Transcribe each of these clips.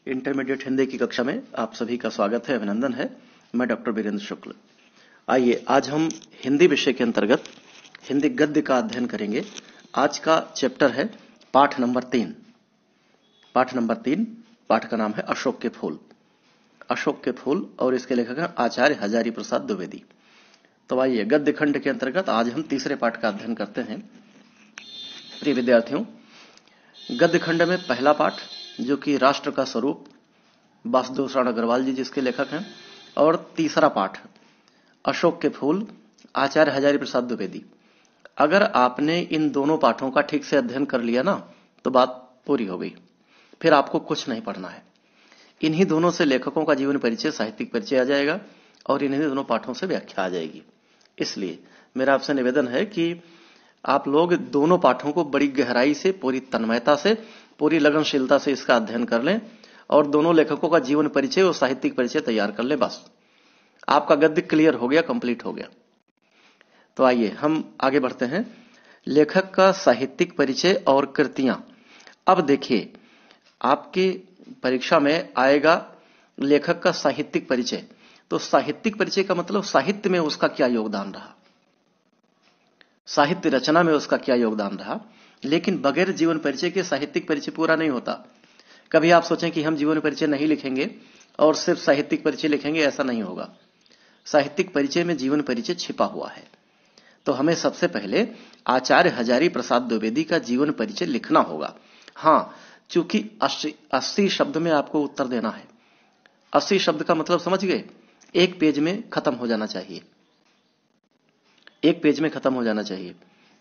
Intermediate Hindi की कक्षा में आप सभी का स्वागत है, अभिनंदन है। मैं डॉक्टर वीरेंद्र शुक्ल। आइए आज हम हिंदी विषय के अंतर्गत हिंदी गद्य का अध्ययन करेंगे। आज का चैप्टर है पाठ नंबर 3। पाठ का नाम है अशोक के फूल। अशोक के फूल और इसके लेखक हैं आचार्य हजारी प्रसाद द्विवेदी। तो आइए गद्य खंड के अंतर्गत आज हम तीसरे पाठ का अध्ययन करते हैं। प्रिय विद्यार्थियों, गद्य खंड में पहला पाठ जो कि राष्ट्र का स्वरूप, वासुदेव शरण अग्रवाल जी जिसके लेखक हैं, और तीसरा पाठ अशोक के फूल, आचार्य हजारी प्रसाद द्विवेदी। अगर आपने इन दोनों पाठों का ठीक से अध्ययन कर लिया ना तो बात पूरी हो गई, फिर आपको कुछ नहीं पढ़ना है। इन्हीं दोनों से लेखकों का जीवन परिचय, साहित्यिक परिचय आ जाएगा और इन्हीं दोनों पाठों से व्याख्या आ जाएगी। इसलिए मेरा आपसे निवेदन है कि आप लोग दोनों पाठों को बड़ी गहराई से, पूरी तन्मयता से, पूरी लगनशीलता से इसका अध्ययन कर लें और दोनों लेखकों का जीवन परिचय और साहित्यिक परिचय तैयार कर लें। बस आपका गद्य क्लियर हो गया, कंप्लीट हो गया। तो आइए हम आगे बढ़ते हैं। लेखक का साहित्यिक परिचय और कृतियां। अब देखिए, आपकी परीक्षा में आएगा लेखक का साहित्यिक परिचय। तो साहित्यिक परिचय का मतलब साहित्य में उसका क्या योगदान रहा, साहित्य रचना में उसका क्या योगदान रहा। लेकिन बगैर जीवन परिचय के साहित्यिक परिचय पूरा नहीं होता। कभी आप सोचें कि हम जीवन परिचय नहीं लिखेंगे और सिर्फ साहित्यिक परिचय लिखेंगे, ऐसा नहीं होगा। साहित्यिक परिचय में जीवन परिचय छिपा हुआ है। तो हमें सबसे पहले आचार्य हजारी प्रसाद द्विवेदी का जीवन परिचय लिखना होगा। हां, चूंकि 80 शब्द में आपको उत्तर देना है। 80 शब्द का मतलब समझ गए, एक पेज में खत्म हो जाना चाहिए, एक पेज में खत्म हो जाना चाहिए।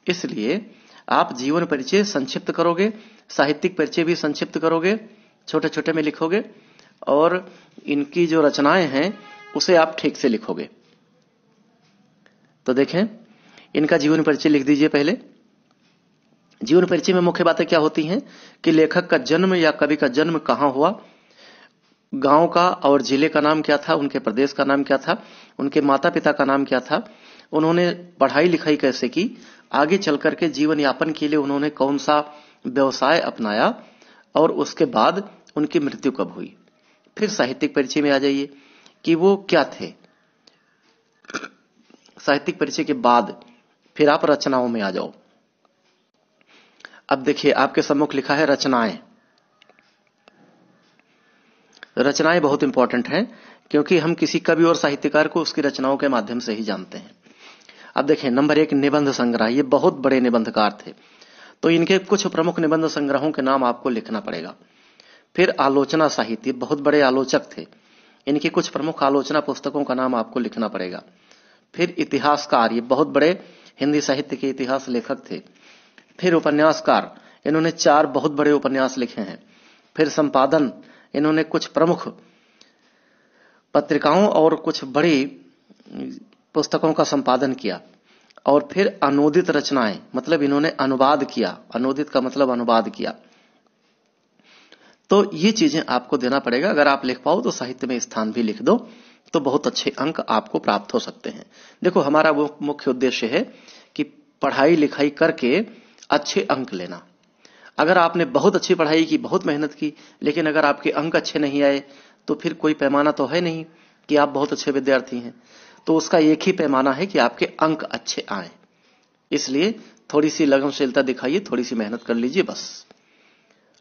इसलिए आप जीवन परिचय संक्षिप्त करोगे, साहित्यिक परिचय भी संक्षिप्त करोगे, छोटे छोटे में लिखोगे, और इनकी जो रचनाएं हैं उसे आप ठीक से लिखोगे। तो देखें, इनका जीवन परिचय लिख दीजिए। पहले जीवन परिचय में मुख्य बातें क्या होती हैं कि लेखक का जन्म या कवि का जन्म कहां हुआ, गांव का और जिले का नाम क्या था, उनके प्रदेश का नाम क्या था, उनके माता पिता का नाम क्या था, उन्होंने पढ़ाई लिखाई कैसे की, आगे चलकर के जीवन यापन के लिए उन्होंने कौन सा व्यवसाय अपनाया, और उसके बाद उनकी मृत्यु कब हुई। फिर साहित्यिक परिचय में आ जाइए कि वो क्या थे। साहित्यिक परिचय के बाद फिर आप रचनाओं में आ जाओ। अब देखिए, आपके सम्मुख लिखा है रचनाएं। रचनाएं बहुत इंपॉर्टेंट हैं क्योंकि हम किसी कवि और साहित्यकार को उसकी रचनाओं के माध्यम से ही जानते हैं। अब देखें, नंबर 1 निबंध संग्रह। ये बहुत बड़े निबंधकार थे, तो इनके कुछ प्रमुख निबंध संग्रहों के नाम आपको लिखना पड़ेगा। फिर आलोचना साहित्य, बहुत बड़े आलोचक थे, इनकी कुछ प्रमुख आलोचना पुस्तकों का नाम आपको लिखना पड़ेगा। फिर इतिहासकार, ये बहुत बड़े हिंदी साहित्य के इतिहास लेखक थे। फिर उपन्यासकार, इन्होंने 4 बहुत बड़े उपन्यास लिखे हैं। फिर संपादन, इन्होंने कुछ प्रमुख पत्रिकाओं और कुछ बड़ी पुस्तकों का संपादन किया। और फिर अनूदित रचनाएं, मतलब इन्होंने अनुवाद किया। अनूदित का मतलब अनुवाद किया। तो ये चीजें आपको देना पड़ेगा। अगर आप लिख पाओ तो साहित्य में स्थान भी लिख दो, तो बहुत अच्छे अंक आपको प्राप्त हो सकते हैं। देखो, हमारा वो मुख्य उद्देश्य है कि पढ़ाई लिखाई करके अच्छे अंक लेना। अगर आपने बहुत अच्छी पढ़ाई की, बहुत मेहनत की, लेकिन अगर आपके अंक अच्छे नहीं आए तो फिर कोई पैमाना तो है नहीं कि आप बहुत अच्छे विद्यार्थी हैं। तो उसका एक ही पैमाना है कि आपके अंक अच्छे आए। इसलिए थोड़ी सी लगनशीलता दिखाइए, थोड़ी सी मेहनत कर लीजिए, बस।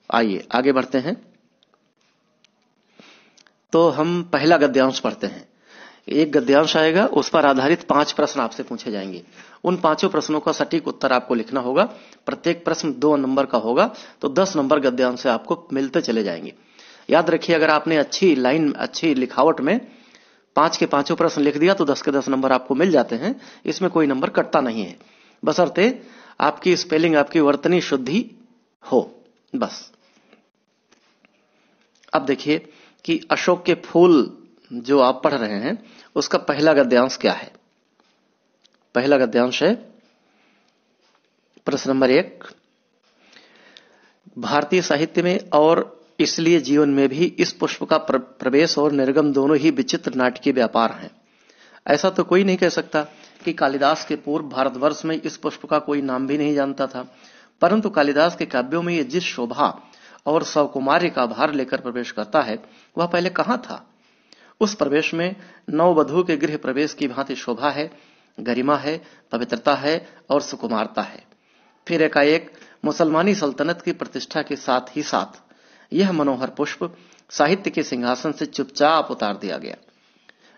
आइए आगे बढ़ते हैं। तो हम पहला गद्यांश पढ़ते हैं। एक गद्यांश आएगा, उस पर आधारित 5 प्रश्न आपसे पूछे जाएंगे। उन 5 प्रश्नों का सटीक उत्तर आपको लिखना होगा। प्रत्येक प्रश्न 2 नंबर का होगा, तो 10 नंबर गद्यांश से आपको मिलते चले जाएंगे। याद रखिए, अगर आपने अच्छी लाइन, अच्छी लिखावट में 5 के 5 प्रश्न लिख दिया तो 10 के 10 नंबर आपको मिल जाते हैं। इसमें कोई नंबर कटता नहीं है, बशर्ते आपकी स्पेलिंग, आपकी वर्तनी शुद्धि हो, बस। अब देखिए कि अशोक के फूल जो आप पढ़ रहे हैं उसका पहला गद्यांश क्या है। पहला गद्यांश है प्रश्न नंबर 1, भारतीय साहित्य में और इसलिए जीवन में भी इस पुष्प का प्रवेश और निर्गम दोनों ही विचित्र नाटकीय व्यापार हैं। ऐसा तो कोई नहीं कह सकता कि कालिदास के पूर्व भारतवर्ष में इस पुष्प का कोई नाम भी नहीं जानता था, परंतु कालिदास के काव्यों में ये जिस शोभा और सौकुमार्य का भार लेकर प्रवेश करता है, वह पहले कहां था? उस प्रवेश में नववधू के गृह प्रवेश की भांति शोभा है, गरिमा है, पवित्रता है और सुकुमारता है। फिर एकाएक मुसलमानी सल्तनत की प्रतिष्ठा के साथ ही साथ यह मनोहर पुष्प साहित्य के सिंहासन से चुपचाप उतार दिया गया।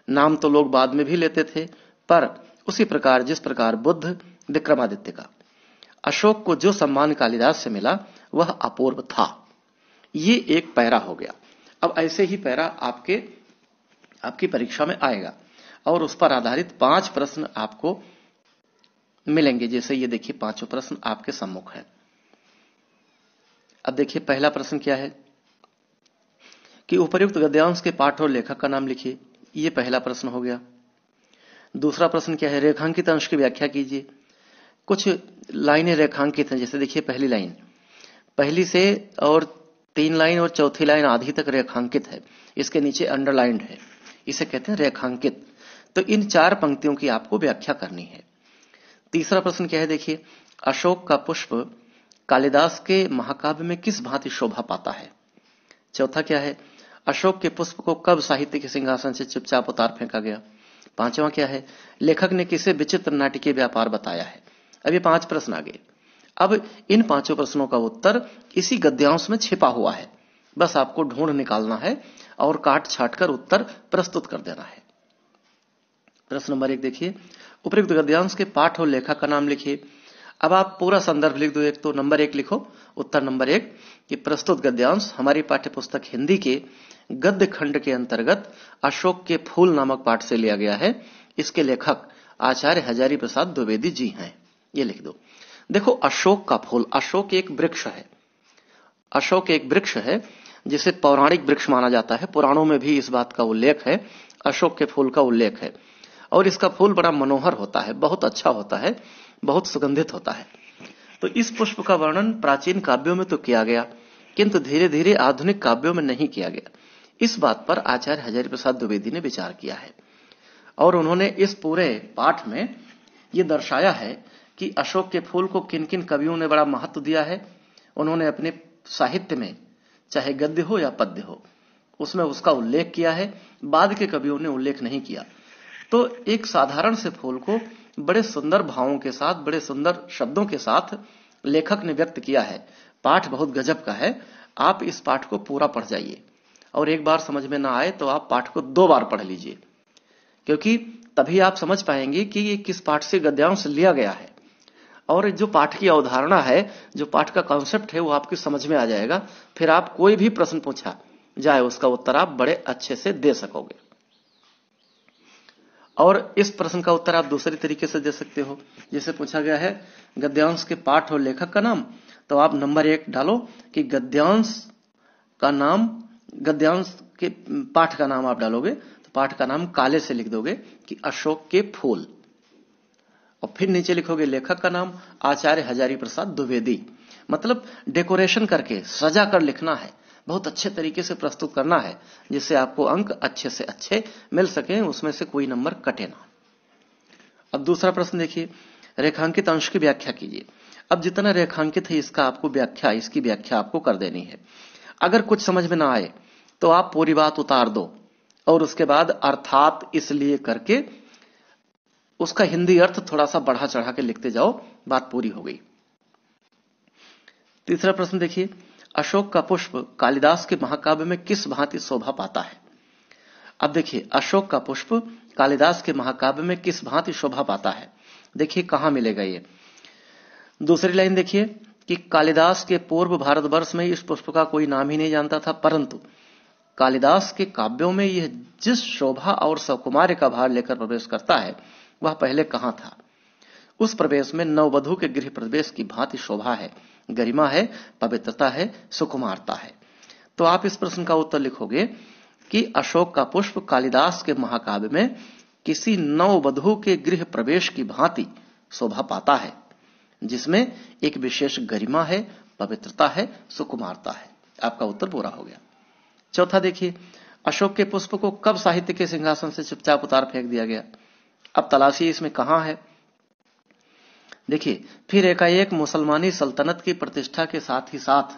नाम तो लोग बाद में भी लेते थे, पर उसी प्रकार जिस प्रकार बुद्ध, विक्रमादित्य का, अशोक को जो सम्मान कालिदास से मिला वह अपूर्व था। ये एक पैरा हो गया। अब ऐसे ही पैरा आपकी परीक्षा में आएगा और उस पर आधारित 5 प्रश्न आपको मिलेंगे। जैसे ये देखिए 5 प्रश्न आपके सम्मुख है। अब देखिए पहला प्रश्न क्या है कि उपर्युक्त गद्यांश के पाठ और लेखक का नाम लिखिए। ये पहला प्रश्न हो गया। दूसरा प्रश्न क्या है, रेखांकित अंश की व्याख्या कीजिए। कुछ लाइनें रेखांकित हैं, जैसे देखिए पहली लाइन, पहली से और 3 लाइन और चौथी लाइन आधी तक रेखांकित है, इसके नीचे अंडरलाइंड है, इसे कहते हैं रेखांकित। तो इन 4 पंक्तियों की आपको व्याख्या करनी है। तीसरा प्रश्न क्या है, देखिए अशोक का पुष्प कालिदास के महाकाव्य में किस भांति शोभा पाता है। चौथा क्या है, अशोक के पुष्प को कब साहित्य के सिंहासन से चुपचाप उतार फेंका गया। पांचवा क्या है, लेखक ने किसे विचित्र नाटकीय व्यापार बताया है। अब ये 5 प्रश्न आ गए। अब इन 5 प्रश्नों का उत्तर इसी गद्यांश में छिपा हुआ है, बस आपको ढूंढ निकालना है और काट छाट कर उत्तर प्रस्तुत कर देना है। प्रश्न नंबर 1 देखिए, उपयुक्त गद्यांश के पाठ और लेखक का नाम लिखिए। अब आप पूरा संदर्भ लिख दो। एक तो नंबर 1 लिखो, उत्तर नंबर 1 कि प्रस्तुत गद्यांश हमारी पाठ्य पुस्तक हिंदी के गद्य खंड के अंतर्गत अशोक के फूल नामक पाठ से लिया गया है। इसके लेखक आचार्य हजारी प्रसाद द्विवेदी जी हैं। ये लिख दो। देखो अशोक का फूल, अशोक एक वृक्ष है। अशोक एक वृक्ष है जिसे पौराणिक वृक्ष माना जाता है। पुराणों में भी इस बात का उल्लेख है, अशोक के फूल का उल्लेख है। और इसका फूल बड़ा मनोहर होता है, बहुत अच्छा होता है, बहुत सुगंधित होता है। तो इस पुष्प का वर्णन प्राचीन काव्यों में तो किया गया, किंतु धीरे धीरे आधुनिक काव्यों में नहीं किया गया। इस बात पर आचार्य हजारी प्रसाद द्विवेदी ने विचार किया है और उन्होंने इस पूरे पाठ में यह दर्शाया है कि अशोक के फूल को किन किन कवियों ने बड़ा महत्व दिया है। उन्होंने अपने साहित्य में, चाहे गद्य हो या पद्य हो, उसमें उसका उल्लेख किया है। बाद के कवियों ने उल्लेख नहीं किया। तो एक साधारण से फूल को बड़े सुंदर भावों के साथ, बड़े सुंदर शब्दों के साथ लेखक ने व्यक्त किया है। पाठ बहुत गजब का है। आप इस पाठ को पूरा पढ़ जाइए और एक बार समझ में ना आए तो आप पाठ को 2 बार पढ़ लीजिए, क्योंकि तभी आप समझ पाएंगे कि ये किस पाठ से गद्यांश लिया गया है। और जो पाठ की अवधारणा है, जो पाठ का कॉन्सेप्ट है, वो आपकी समझ में आ जाएगा। फिर आप कोई भी प्रश्न पूछा जाए उसका उत्तर आप बड़े अच्छे से दे सकोगे। और इस प्रश्न का उत्तर आप दूसरे तरीके से दे सकते हो। जैसे पूछा गया है गद्यांश के पाठ और लेखक का नाम, तो आप नंबर 1 डालो कि गद्यांश का नाम, गद्यांश के पाठ का नाम आप डालोगे तो पाठ का नाम काले से लिख दोगे कि अशोक के फूल, और फिर नीचे लिखोगे लेखक का नाम आचार्य हजारी प्रसाद द्विवेदी। मतलब डेकोरेशन करके, सजा कर लिखना है, बहुत अच्छे तरीके से प्रस्तुत करना है, जिससे आपको अंक अच्छे से अच्छे मिल सके, उसमें से कोई नंबर कटे ना। अब दूसरा प्रश्न देखिए, रेखांकित अंश की व्याख्या कीजिए। अब जितना रेखांकित है इसकी व्याख्या आपको कर देनी है। अगर कुछ समझ में ना आए तो आप पूरी बात उतार दो और उसके बाद अर्थात इसलिए करके उसका हिंदी अर्थ थोड़ा सा बढ़ा चढ़ा के लिखते जाओ, बात पूरी हो गई। तीसरा प्रश्न देखिए, अशोक का पुष्प कालिदास के महाकाव्य में किस भांति शोभा पाता है। अब देखिए अशोक का पुष्प कालिदास के महाकाव्य में किस भांति शोभा पाता है। देखिए कहां मिलेगा ये। दूसरी लाइन देखिए कि कालिदास के पूर्व भारतवर्ष में इस पुष्प का कोई नाम ही नहीं जानता था, परंतु कालिदास के काव्यों में यह जिस शोभा और सकुमार्य का भार लेकर प्रवेश करता है वह पहले कहां था। उस प्रवेश में नववधू के गृह प्रवेश की भांति शोभा है, गरिमा है, पवित्रता है, सुकुमारता है। तो आप इस प्रश्न का उत्तर लिखोगे कि अशोक का पुष्प कालिदास के महाकाव्य में किसी नववधू के गृह प्रवेश की भांति शोभा पाता है, जिसमें एक विशेष गरिमा है, पवित्रता है, सुकुमारता है। आपका उत्तर पूरा हो गया। चौथा देखिए, अशोक के पुष्प को कब साहित्य के सिंहासन से चुपचाप उतार फेंक दिया गया। अब तलाशी इसमें कहां है। देखिए फिर एकाएक मुसलमानी सल्तनत की प्रतिष्ठा के साथ ही साथ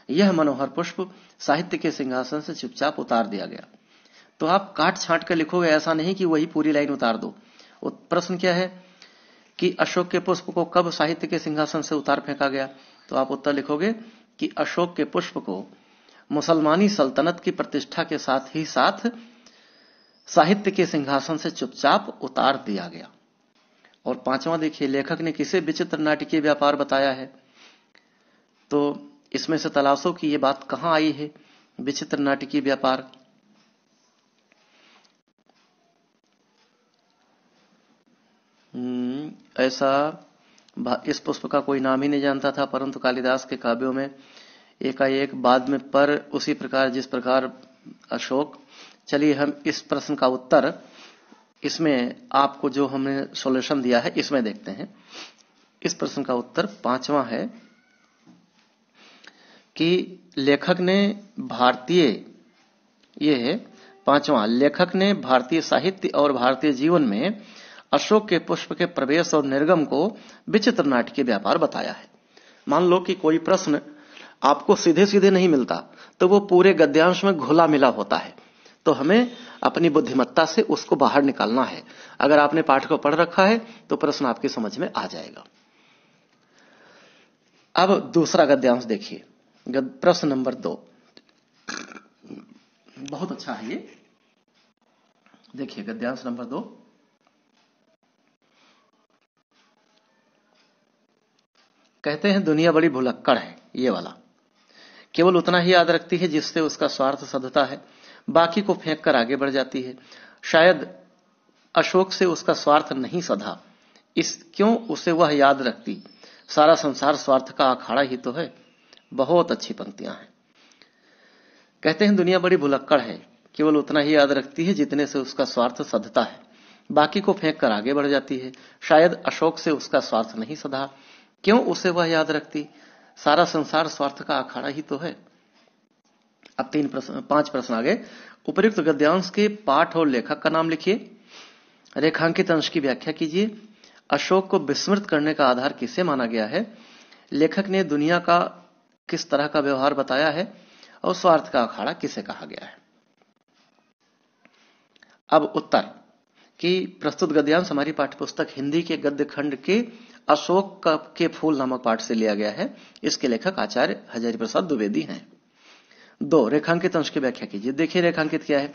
यह मनोहर पुष्प साहित्य के सिंहासन से चुपचाप उतार दिया गया। तो आप काट छांट कर लिखोगे, ऐसा नहीं कि वही पूरी लाइन उतार दो। प्रश्न क्या है कि अशोक के पुष्प को कब साहित्य के सिंहासन से उतार फेंका गया? तो आप उत्तर लिखोगे कि अशोक के पुष्प को मुसलमानी सल्तनत की प्रतिष्ठा के साथ ही साथ साहित्य के सिंहासन से चुपचाप उतार दिया गया। और पांचवां देखिए, लेखक ने किसे विचित्र नाटकीय व्यापार बताया है? तो इसमें से तलाशो कि यह बात कहां आई है, विचित्र नाटकीय व्यापार। ऐसा इस पुष्प का कोई नाम ही नहीं जानता था, परंतु कालिदास के काव्यों में एकाएक बाद में पर उसी प्रकार जिस प्रकार अशोक। चलिए हम इस प्रश्न का उत्तर, इसमें आपको जो हमने सॉल्यूशन दिया है इसमें देखते हैं। इस प्रश्न का उत्तर पांचवा है कि लेखक ने भारतीय साहित्य और भारतीय जीवन में अशोक के पुष्प के प्रवेश और निर्गम को विचित्र नाटकीय व्यापार बताया है। मान लो कि कोई प्रश्न आपको सीधे सीधे नहीं मिलता, तो वो पूरे गद्यांश में घुला मिला होता है, तो हमें अपनी बुद्धिमत्ता से उसको बाहर निकालना है। अगर आपने पाठ को पढ़ रखा है तो प्रश्न आपकी समझ में आ जाएगा। अब दूसरा गद्यांश देखिए, प्रश्न नंबर 2 बहुत अच्छा है ये। देखिए गद्यांश नंबर 2, कहते हैं दुनिया बड़ी भुलक्कड़ है, ये वाला, केवल उतना ही याद रखती है जिससे उसका स्वार्थ सधता है, बाकी को फेंक कर आगे बढ़ जाती है। शायद अशोक से उसका स्वार्थ नहीं सधा, क्यों उसे वह याद रखती, सारा संसार स्वार्थ का अखाड़ा ही तो है। बहुत अच्छी पंक्तियां हैं। कहते हैं दुनिया बड़ी भुलक्कड़ है, केवल उतना ही याद रखती है जितने से उसका स्वार्थ सधता है, बाकी को फेंक कर आगे बढ़ जाती है। शायद अशोक से उसका स्वार्थ नहीं सधा, क्यों उसे वह याद रखती, सारा संसार स्वार्थ का अखाड़ा ही तो है। अब 5 प्रश्न आगे। उपयुक्त गद्यांश के पाठ और लेखक का नाम लिखिए। रेखांकित अंश की व्याख्या कीजिए। अशोक को विस्मृत करने का आधार किसे माना गया है? लेखक ने दुनिया का किस तरह का व्यवहार बताया है? और स्वार्थ का अखाड़ा किसे कहा गया है? अब उत्तर कि प्रस्तुत गद्यांश हमारी पाठ्यपुस्तक हिंदी के गद्य खंड के अशोक के फूल नामक पाठ से लिया गया है। इसके लेखक आचार्य हजारी प्रसाद द्विवेदी हैं। 2 रेखांकित अंश की व्याख्या कीजिए। देखिए रेखांकित क्या है।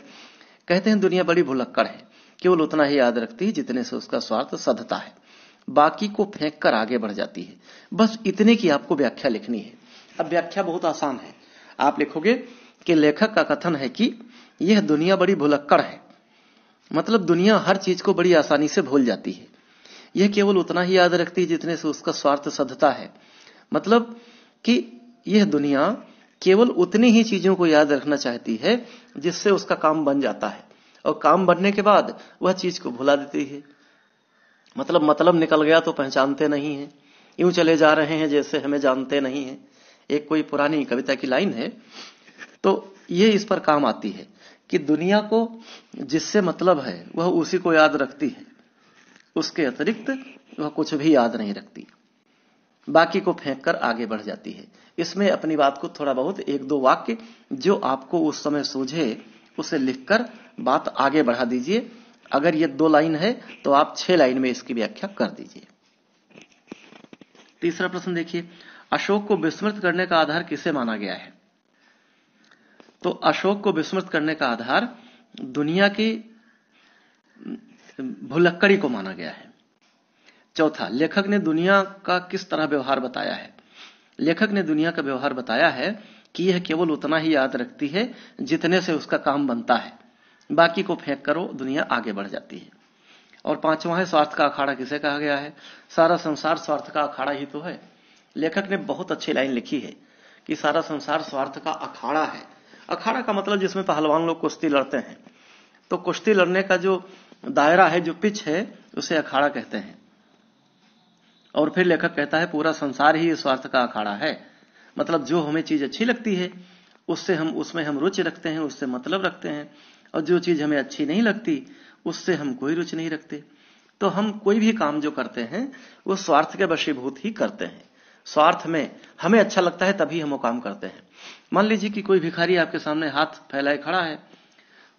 कहते हैं दुनिया बड़ी भुलक्कड़ है, केवल उतना ही याद रखती है जितने से उसका स्वार्थ सधता है, बाकी को फेंक कर आगे बढ़ जाती है। बस इतने की आपको व्याख्या लिखनी है। अब व्याख्या बहुत आसान है। आप लिखोगे कि लेखक का कथन है कि यह दुनिया बड़ी भुलक्कड़ है, मतलब दुनिया हर चीज को बड़ी आसानी से भूल जाती है। यह केवल उतना ही याद रखती है जितने से उसका स्वार्थ सधता है, मतलब कि यह दुनिया केवल उतनी ही चीजों को याद रखना चाहती है जिससे उसका काम बन जाता है, और काम बनने के बाद वह चीज को भुला देती है। मतलब निकल गया तो पहचानते नहीं है, यूं चले जा रहे हैं जैसे हमें जानते नहीं है। एक कोई पुरानी कविता की लाइन है। तो ये इस पर काम आती है कि दुनिया को जिससे मतलब है वह उसी को याद रखती है, उसके अतिरिक्त वह कुछ भी याद नहीं रखती, बाकी को फेंक कर आगे बढ़ जाती है। इसमें अपनी बात को थोड़ा बहुत 1-2 वाक्य जो आपको उस समय सूझे उसे लिखकर बात आगे बढ़ा दीजिए। अगर ये 2 लाइन है तो आप 6 लाइन में इसकी व्याख्या कर दीजिए। तीसरा प्रश्न देखिए, अशोक को विस्मृत करने का आधार किसे माना गया है? तो अशोक को विस्मृत करने का आधार दुनिया की भुलक्कड़ी को माना गया है। चौथा, लेखक ने दुनिया का किस तरह व्यवहार बताया है? लेखक ने दुनिया का व्यवहार बताया है कि यह केवल उतना ही याद रखती है जितने से उसका काम बनता है, बाकी को फेंक करो दुनिया आगे बढ़ जाती है। और 5वां है, स्वार्थ का अखाड़ा किसे कहा गया है? सारा संसार स्वार्थ का अखाड़ा ही तो है। लेखक ने बहुत अच्छी लाइन लिखी है कि सारा संसार स्वार्थ का अखाड़ा है। अखाड़ा का मतलब जिसमें पहलवान लोग कुश्ती लड़ते हैं, तो कुश्ती लड़ने का जो दायरा है, जो पिच है, उसे अखाड़ा कहते हैं। और फिर लेखक कहता है पूरा संसार ही स्वार्थ का अखाड़ा है, मतलब जो हमें चीज अच्छी लगती है उसमें हम रुचि रखते हैं, उससे मतलब रखते हैं, और जो चीज हमें अच्छी नहीं लगती उससे हम कोई रुचि नहीं रखते। तो हम कोई भी काम जो करते हैं वो स्वार्थ के वशीभूत ही करते हैं। स्वार्थ में हमें अच्छा लगता है तभी हम वो काम करते हैं। मान लीजिए कि कोई भिखारी आपके सामने हाथ फैलाए खड़ा है,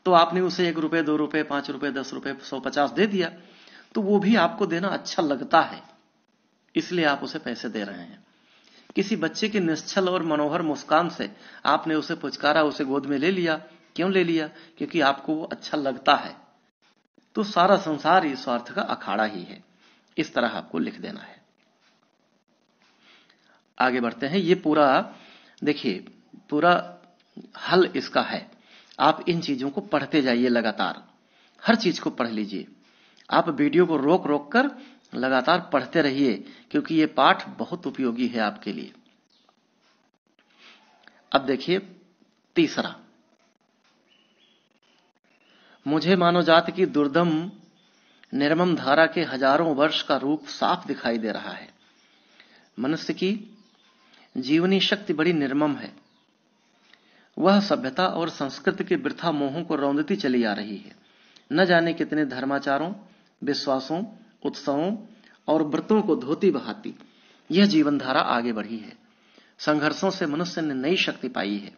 तो आपने उसे 1 रुपए, 2 रुपए, 5 रुपए, 10 रुपए, 150 दे दिया, तो वो भी आपको देना अच्छा लगता है, इसलिए आप उसे पैसे दे रहे हैं। किसी बच्चे की निश्चल और मनोहर मुस्कान से आपने उसे पुचकारा, उसे गोद में ले लिया। क्यों ले लिया? क्योंकि आपको वो अच्छा लगता है। तो सारा संसार इस स्वार्थ का अखाड़ा ही है। इस तरह आपको लिख देना है। आगे बढ़ते हैं। ये पूरा देखिए, पूरा हल इसका है। आप इन चीजों को पढ़ते जाइए लगातार, हर चीज को पढ़ लीजिए। आप वीडियो को रोक रोक कर लगातार पढ़ते रहिए, क्योंकि ये पाठ बहुत उपयोगी है आपके लिए। अब देखिए तीसरा, मुझे मानव जाति की दुर्दम निर्मम धारा के हजारों वर्ष का रूप साफ दिखाई दे रहा है। मनुष्य की जीवनी शक्ति बड़ी निर्मम है। वह सभ्यता और संस्कृति के वृथा मोहों को रौंदती चली आ रही है। न जाने कितने धर्माचारों, विश्वासों, उत्सवों और व्रतों को धोती बहाती यह जीवन धारा आगे बढ़ी है। संघर्षों से मनुष्य ने नई शक्ति पाई है।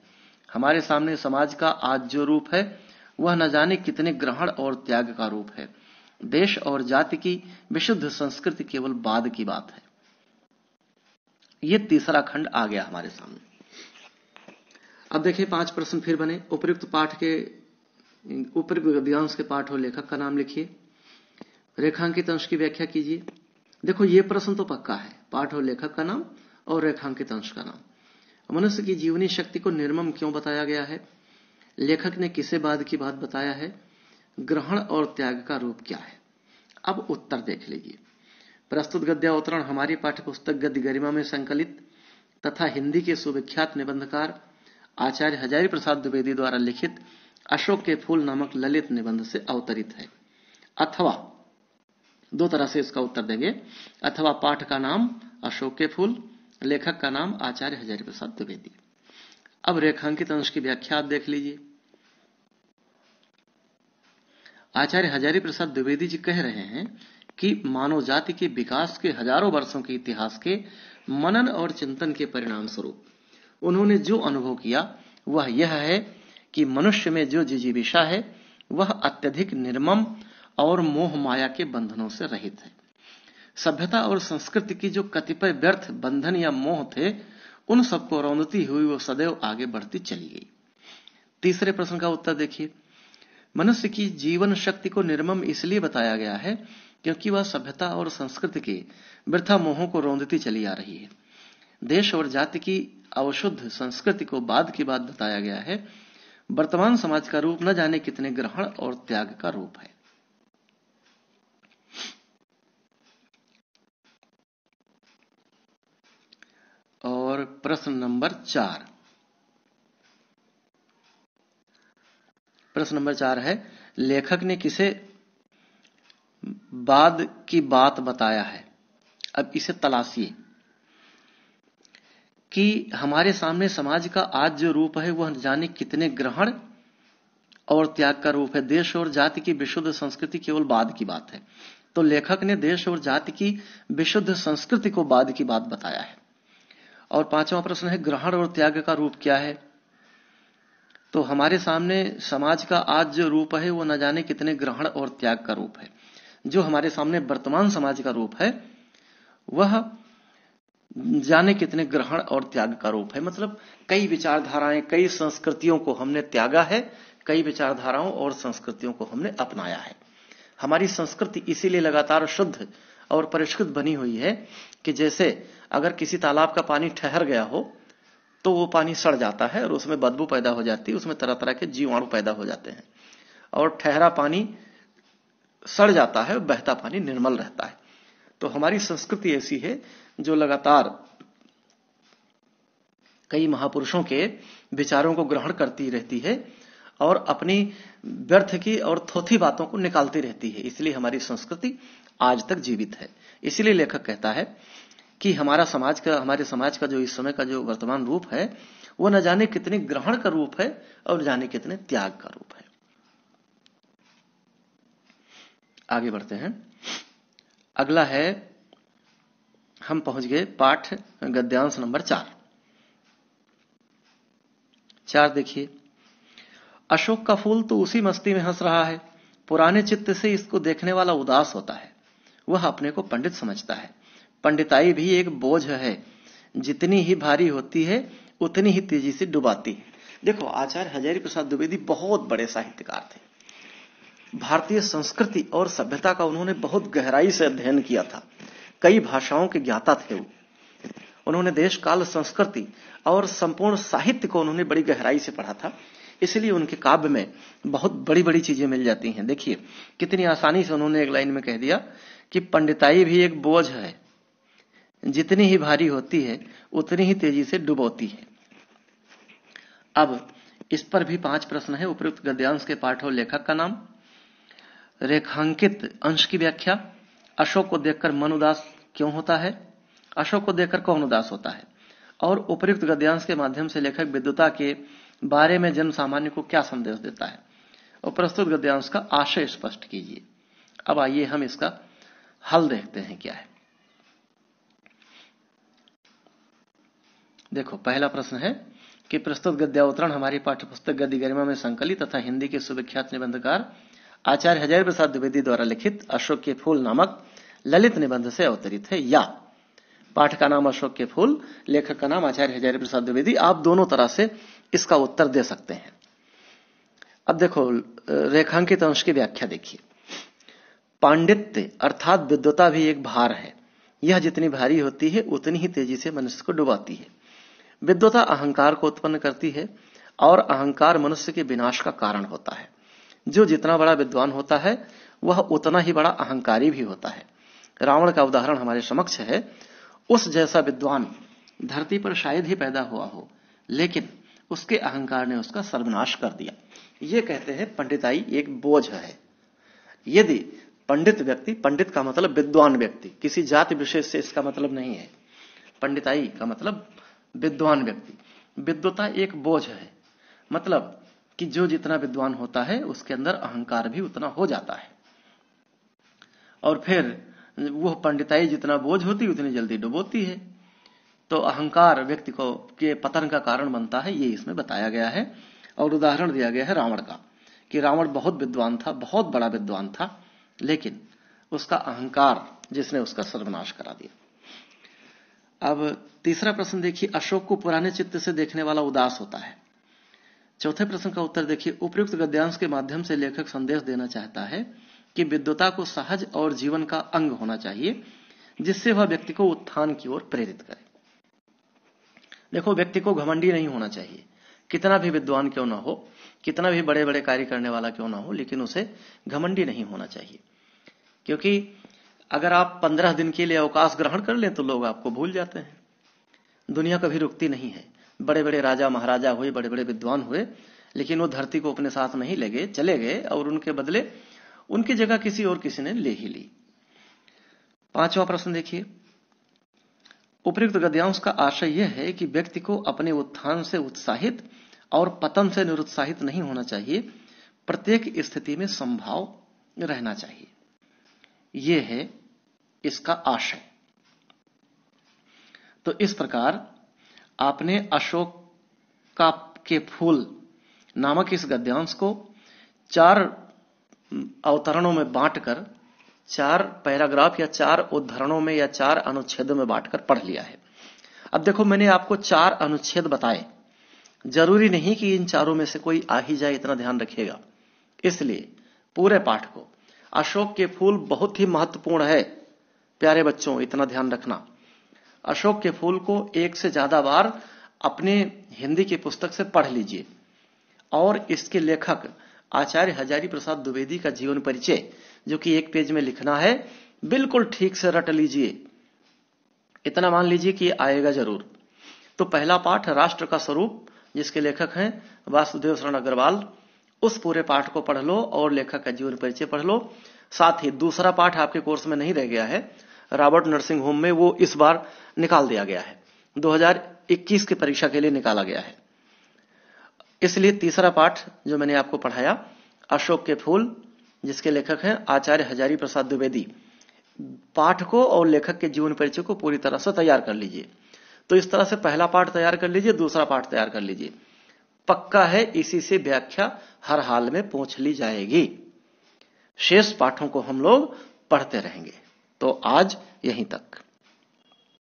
हमारे सामने समाज का आज जो रूप है, वह न जाने कितने ग्रहण और त्याग का रूप है। देश और जाति की विशुद्ध संस्कृति केवल बाद की बात है। यह तीसरा खंड आ गया हमारे सामने। अब देखिए 5 प्रश्न फिर बने। उपयुक्त पाठ के उपयुक्त गद्यांश के पाठ और लेखक का नाम लिखिए। रेखांकित अंश की व्याख्या कीजिए। देखो ये प्रश्न तो पक्का है, पाठ और लेखक का नाम और रेखांकित अंश का नाम। मनुष्य की जीवनी शक्ति को निर्मम क्यों बताया गया है? लेखक ने किसे बाद की बात बताया है? ग्रहण और त्याग का रूप क्या है? अब उत्तर देख लीजिए। प्रस्तुत गद्यावतरण हमारी पाठ्यपुस्तक गद्य गरिमा में संकलित तथा हिंदी के सुविख्यात निबंधकार आचार्य हजारी प्रसाद द्विवेदी द्वारा लिखित अशोक के फूल नामक ललित निबंध से अवतरित है। अथवा दो तरह से इसका उत्तर देंगे। अथवा पाठ का नाम अशोक के फूल, लेखक का नाम आचार्य हजारी प्रसाद द्विवेदी। अब रेखांकित अंश की व्याख्या आप देख लीजिए। आचार्य हजारी प्रसाद द्विवेदी जी कह रहे हैं कि मानव जाति के विकास के हजारों वर्षों के इतिहास के मनन और चिंतन के परिणाम स्वरूप उन्होंने जो अनुभव किया वह यह है कि मनुष्य में जो जिजीविषा है वह अत्यधिक निर्मम और मोह माया के बंधनों से रहित है। सभ्यता और संस्कृति की जो कतिपय व्यर्थ बंधन या मोह थे, उन सबको रौंदती हुई वो सदैव आगे बढ़ती चली गई। तीसरे प्रश्न का उत्तर देखिए। मनुष्य की जीवन शक्ति को निर्मम इसलिए बताया गया है क्योंकि वह सभ्यता और संस्कृति के वृथा मोहों को रौंदती चली आ रही है। देश और जाति की अवशुद्ध संस्कृति को बाद की बात बताया गया है। वर्तमान समाज का रूप न जाने कितने ग्रहण और त्याग का रूप है। और प्रश्न नंबर 4। प्रश्न नंबर 4 है, लेखक ने किसे बाद की बात बताया है? अब इसे तलाशिए कि हमारे सामने समाज का आज जो रूप है वह जाने कितने ग्रहण और त्याग का रूप है। देश और जाति की विशुद्ध संस्कृति केवल बाद की बात है। तो लेखक ने देश और जाति की विशुद्ध संस्कृति को बाद की बात बताया है। और 5वां प्रश्न है, ग्रहण और त्याग का रूप क्या है? तो हमारे सामने समाज का आज जो रूप है वो न जाने कितने ग्रहण और त्याग का रूप है। जो हमारे सामने वर्तमान समाज का रूप है वह जाने कितने ग्रहण और त्याग का रूप है। मतलब कई विचारधाराएं, कई संस्कृतियों को हमने त्यागा है, कई विचारधाराओं और संस्कृतियों को हमने अपनाया है। हमारी संस्कृति इसीलिए लगातार शुद्ध और परिष्कृत बनी हुई है कि जैसे अगर किसी तालाब का पानी ठहर गया हो तो वो पानी सड़ जाता है और उसमें बदबू पैदा हो जाती है, उसमें तरह तरह के जीवाणु पैदा हो जाते हैं। और ठहरा पानी सड़ जाता है, बहता पानी निर्मल रहता है। तो हमारी संस्कृति ऐसी है जो लगातार कई महापुरुषों के विचारों को ग्रहण करती रहती है और अपनी व्यर्थ की और थोथी बातों को निकालती रहती है। इसलिए हमारी संस्कृति आज तक जीवित है। इसीलिए लेखक कहता है कि हमारे समाज का जो इस समय का जो वर्तमान रूप है वो न जाने कितने ग्रहण का रूप है और जाने कितने त्याग का रूप है। आगे बढ़ते हैं। अगला है हम पहुंच गए पाठ गद्यांश नंबर 4। देखिए, अशोक का फूल तो उसी मस्ती में हंस रहा है, पुराने चित्त से इसको देखने वाला उदास होता है। वह अपने को पंडित समझता है। पंडिताई भी एक बोझ है, जितनी ही भारी होती है उतनी ही तेजी से डुबाती है। देखो, आचार्य हजारी प्रसाद द्विवेदी बहुत बड़े साहित्यकार थे। भारतीय संस्कृति और सभ्यता का उन्होंने बहुत गहराई से अध्ययन किया था। कई भाषाओं के ज्ञाता थे। उन्होंने देश काल संस्कृति और संपूर्ण साहित्य को उन्होंने बड़ी गहराई से पढ़ा था। इसलिए उनके काव्य में बहुत बड़ी बड़ी चीजें मिल जाती हैं। देखिए, कितनी आसानी से उन्होंने एक लाइन में कह दिया कि पंडिताई भी एक बोझ है, जितनी ही भारी होती है उतनी ही तेजी से डुबोती है। अब इस पर भी 5 प्रश्न है। उपयुक्त गद्यांश के पाठ और लेखक का नाम, रेखांकित अंश की व्याख्या, अशोक को देखकर मन उदास क्यों होता है, अशोक को देखकर कौन उदास होता है, और उपयुक्त गद्यांश के माध्यम से लेखक विद्वता के बारे में जन सामान्य को क्या संदेश देता है, और प्रस्तुत गद्यांश का आशय स्पष्ट कीजिए। अब आइए हम इसका हल देखते हैं क्या है। देखो, पहला प्रश्न है कि प्रस्तुत गद्यावतरण हमारी पाठ्यपुस्तक गद्य गरिमा में संकलित तथा हिंदी के सुविख्यात निबंधकार आचार्य हजारी प्रसाद द्विवेदी द्वारा लिखित अशोक के फूल नामक ललित निबंध से अवतरित है, या पाठ का नाम अशोक के फूल, लेखक का नाम आचार्य हजारी प्रसाद द्विवेदी। आप दोनों तरह से इसका उत्तर दे सकते हैं। अब देखो, रेखांकित अंश की व्याख्या देखिए। पांडित्य अर्थात विद्वता भी एक भार है। यह जितनी भारी होती है उतनी ही तेजी से मनुष्य को डुबाती है। विद्वता अहंकार को उत्पन्न करती है और अहंकार मनुष्य के विनाश का कारण होता है। जो जितना बड़ा विद्वान होता है वह उतना ही बड़ा अहंकारी भी होता है। रावण का उदाहरण हमारे समक्ष है। उस जैसा विद्वान धरती पर शायद ही पैदा हुआ हो, लेकिन उसके अहंकार ने उसका सर्वनाश कर दिया। ये कहते हैं पंडिताई एक बोझ है। यदि पंडित व्यक्ति, पंडित का मतलब विद्वान व्यक्ति, किसी जाति विशेष से इसका मतलब नहीं है। पंडिताई का मतलब विद्वान व्यक्ति। विद्वता एक बोझ है, मतलब कि जो जितना विद्वान होता है उसके अंदर अहंकार भी उतना हो जाता है, और फिर वह पंडिताई जितना बोझ होती उतनी जल्दी डुबोती है। तो अहंकार व्यक्ति को के पतन का कारण बनता है, ये इसमें बताया गया है। और उदाहरण दिया गया है रावण का, कि रावण बहुत विद्वान था, बहुत बड़ा विद्वान था, लेकिन उसका अहंकार जिसने उसका सर्वनाश करा दिया। अब तीसरा प्रश्न देखिए, अशोक को पुराने चित्त से देखने वाला उदास होता है। चौथे प्रश्न का उत्तर देखिए, उपयुक्त गद्यांश के माध्यम से लेखक संदेश देना चाहता है कि विद्वता को सहज और जीवन का अंग होना चाहिए, जिससे वह व्यक्ति को उत्थान की ओर प्रेरित करे। देखो, व्यक्ति को घमंडी नहीं होना चाहिए। कितना भी विद्वान क्यों ना हो, कितना भी बड़े बड़े कार्य करने वाला क्यों ना हो, लेकिन उसे घमंडी नहीं होना चाहिए। क्योंकि अगर आप 15 दिन के लिए अवकाश ग्रहण कर लें तो लोग आपको भूल जाते हैं। दुनिया कभी रुकती नहीं है। बड़े बड़े राजा महाराजा हुए, बड़े बड़े विद्वान हुए, लेकिन वो धरती को अपने साथ नहीं ले गए, चले गए, और उनके बदले उनकी जगह किसी और किसी ने ले ही ली। पांचवा प्रश्न देखिए, उपयुक्त गद्यांश का आशय यह है कि व्यक्ति को अपने उत्थान से उत्साहित और पतन से निरुत्साहित नहीं होना चाहिए। प्रत्येक स्थिति में समभाव रहना चाहिए। यह है इसका आशय। तो इस प्रकार आपने अशोक के फूल नामक इस गद्यांश को 4 अवतरणों में बांटकर, 4 पैराग्राफ या 4 उद्धरणों में या 4 अनुच्छेदों में बांटकर पढ़ लिया है। अब देखो, मैंने आपको 4 अनुच्छेद बताए। जरूरी नहीं कि इन चारों में से कोई आ ही जाए, इतना ध्यान रखिएगा। इसलिए पूरे पाठ को, अशोक के फूल बहुत ही महत्वपूर्ण है प्यारे बच्चों, इतना ध्यान रखना। अशोक के फूल को 1 से ज्यादा बार अपने हिंदी की पुस्तक से पढ़ लीजिए, और इसके लेखक आचार्य हजारी प्रसाद द्विवेदी का जीवन परिचय, जो कि 1 पेज में लिखना है, बिल्कुल ठीक से रट लीजिए। इतना मान लीजिए कि आएगा जरूर। तो पहला पाठ राष्ट्र का स्वरूप, जिसके लेखक हैं वासुदेव शरण अग्रवाल, उस पूरे पाठ को पढ़ लो और लेखक का जीवन परिचय पढ़ लो। साथ ही दूसरा पाठ आपके कोर्स में नहीं रह गया है, रॉबर्ट नर्सिंग होम में वो इस बार निकाल दिया गया है, 2021 की परीक्षा के लिए निकाला गया है। इसलिए तीसरा पाठ जो मैंने आपको पढ़ाया, अशोक के फूल, जिसके लेखक हैं आचार्य हजारी प्रसाद द्विवेदी, पाठकों और लेखक के जीवन परिचय को पूरी तरह से तैयार कर लीजिए। तो इस तरह से पहला पाठ तैयार कर लीजिए, दूसरा पाठ तैयार कर लीजिए। पक्का है इसी से व्याख्या हर हाल में पहुंच ली जाएगी। शेष पाठों को हम लोग पढ़ते रहेंगे। तो आज यहीं तक।